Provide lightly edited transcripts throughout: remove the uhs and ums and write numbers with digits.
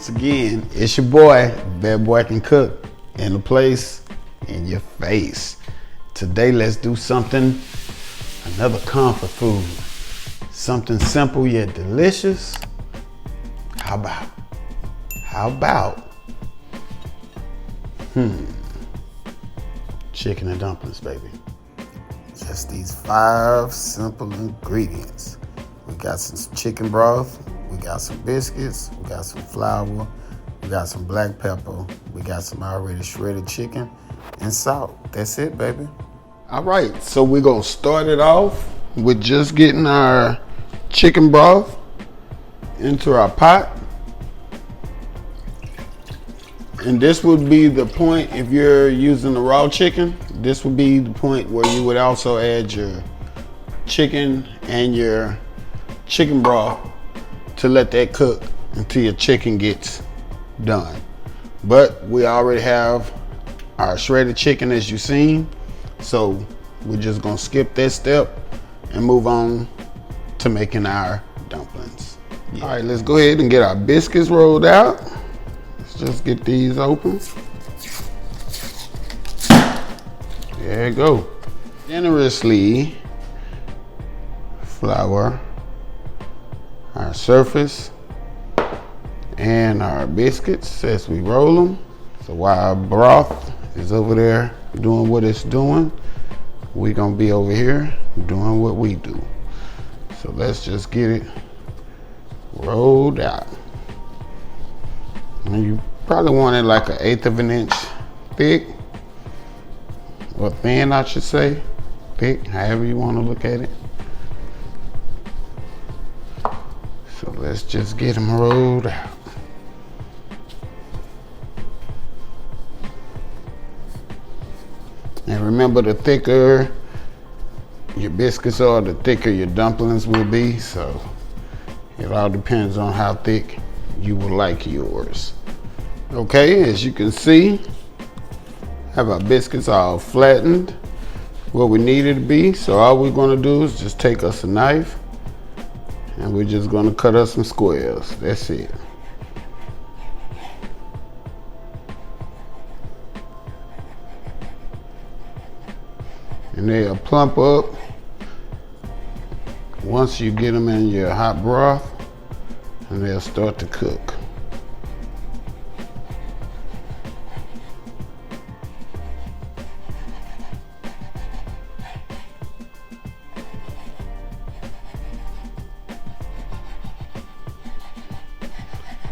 Once again, it's your boy, Bad Boy Can Cook, in the place, in your face. Today, let's do something, another comfort food. Something simple yet delicious. How about? Chicken and dumplings, baby. Just these 5 simple ingredients. We got some chicken broth, we got some biscuits, we got some flour, we got some black pepper, we got some already shredded chicken, and salt. That's it, baby. All right, so we're gonna start it off with just getting our chicken broth into our pot. And this would be the point, if you're using the raw chicken, this would be the point where you would also add your chicken and your chicken broth to let that cook until your chicken gets done. But we already have our shredded chicken, as you've seen, so we're just gonna skip that step and move on to making our dumplings. All right, let's go ahead and get our biscuits rolled out. Let's just get these open. There you go. Generously flour our surface and our biscuits as we roll them. So while our broth is over there doing what it's doing, we're gonna be over here doing what we do. So let's just get it rolled out. And you probably want it like 1/8 of an inch thick, or thin, I should say. Thick, however you want to look at it. So let's just get them rolled out. And remember, the thicker your biscuits are, the thicker your dumplings will be. So it all depends on how thick you would like yours. Okay, as you can see, have our biscuits all flattened where we need it to be. So all we're gonna do is just take us a knife and we're just gonna cut us some squares. That's it. And they'll plump up once you get them in your hot broth, and they'll start to cook.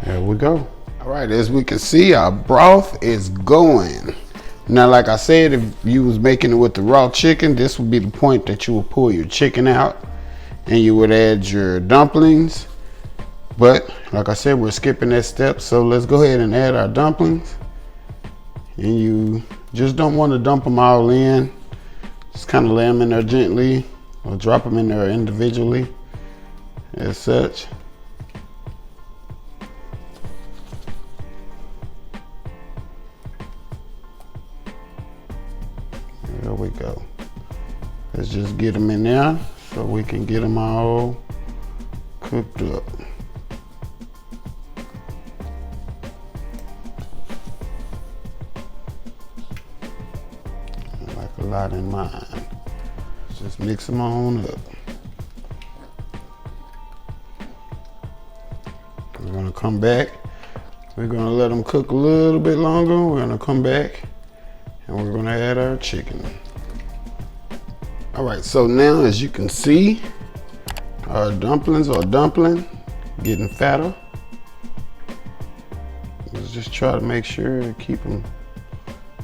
There we go. All right, as we can see, our broth is going. Now, like I said, if you was making it with the raw chicken, this would be the point that you would pull your chicken out and you would add your dumplings. But like I said, we're skipping that step. So let's go ahead and add our dumplings. And you just don't want to dump them all in. Just kind of lay them in there gently, or drop them in there individually as such. There we go. Let's just get them in there so we can get them all cooked up. I like a lot in mine. Just mix them on up. We're gonna come back. We're gonna let them cook a little bit longer. We're gonna come back and we're gonna add our chicken. All right, so now as you can see, our dumplings are getting fatter. Let's just try to make sure to keep them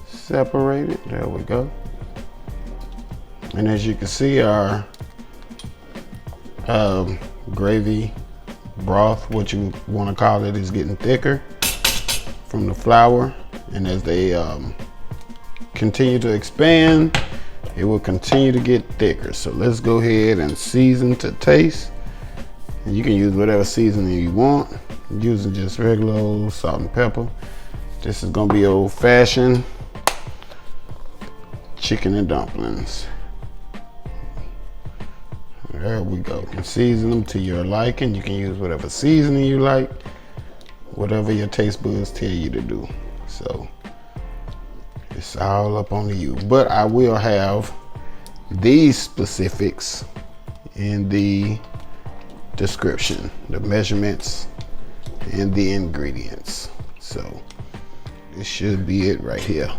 separated. There we go. And as you can see, our gravy broth, what you want to call it, is getting thicker from the flour. And as they continue to expand, it will continue to get thicker. So let's go ahead and season to taste. And you can use whatever seasoning you want. I'm using just regular old salt and pepper. This is gonna be old-fashioned chicken and dumplings. There we go. You can season them to your liking. You can use whatever seasoning you like. whatever your taste buds tell you to do. So it's all up on you. But I will have these specifics in the description, the measurements and the ingredients. So this should be it right here.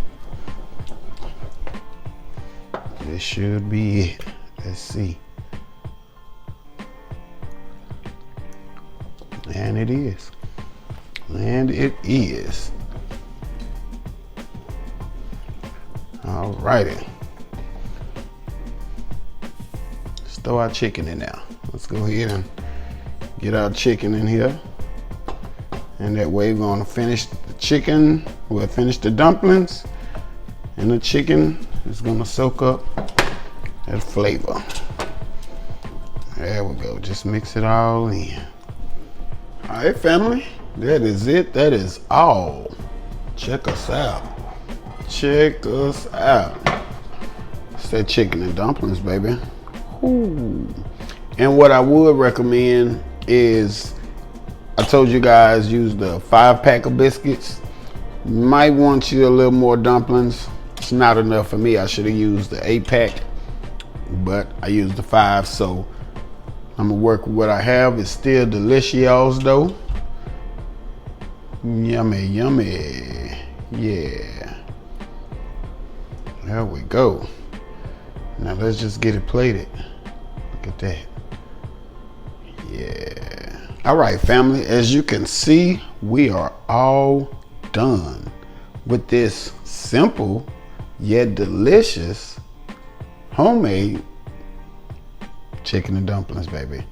This should be it. Let's see. And it is. And it is. All righty. Let's throw our chicken in there. Let's go ahead and get our chicken in here. And that way we're gonna finish the chicken. We'll finish the dumplings. And the chicken is gonna soak up that flavor. There we go. Just mix it all in. All right, family. That is it. That is all. Check us out. Check us out. It's that chicken and dumplings, baby. Ooh. And what I would recommend is, I told you guys, use the 5-pack of biscuits. Might want you a little more dumplings. It's not enough for me. I should have used the 8-pack, but I used the 5, so I'm gonna work with what I have. It's still delicious though. Yummy, yummy. Yeah. There we go. Now let's just get it plated. Look at that. Yeah. All right, family. As you can see, we are all done with this simple yet delicious homemade chicken and dumplings, baby.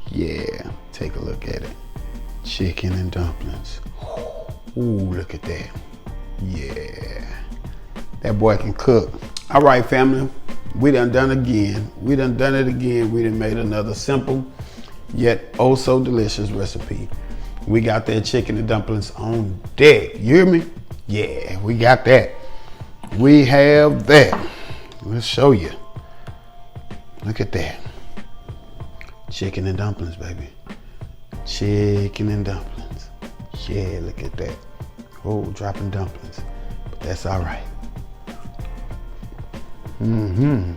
Yeah. Take a look at it. Chicken and dumplings. Ooh, look at that. Yeah. That boy can cook. All right, family. We done it again. We done it again. We done made another simple yet oh so delicious recipe. We got that chicken and dumplings on deck. You hear me? Yeah, we got that. We have that. Let's show you. Look at that. Chicken and dumplings, baby. Chicken and dumplings. Yeah, look at that. Oh, dropping dumplings. But that's all right. Mm-hmm.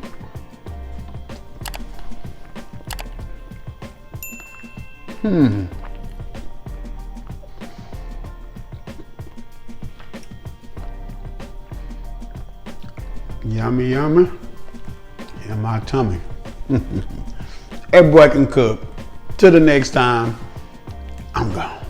Yummy, yummy. In my tummy. That boy can cook. Till the next time, I'm gone.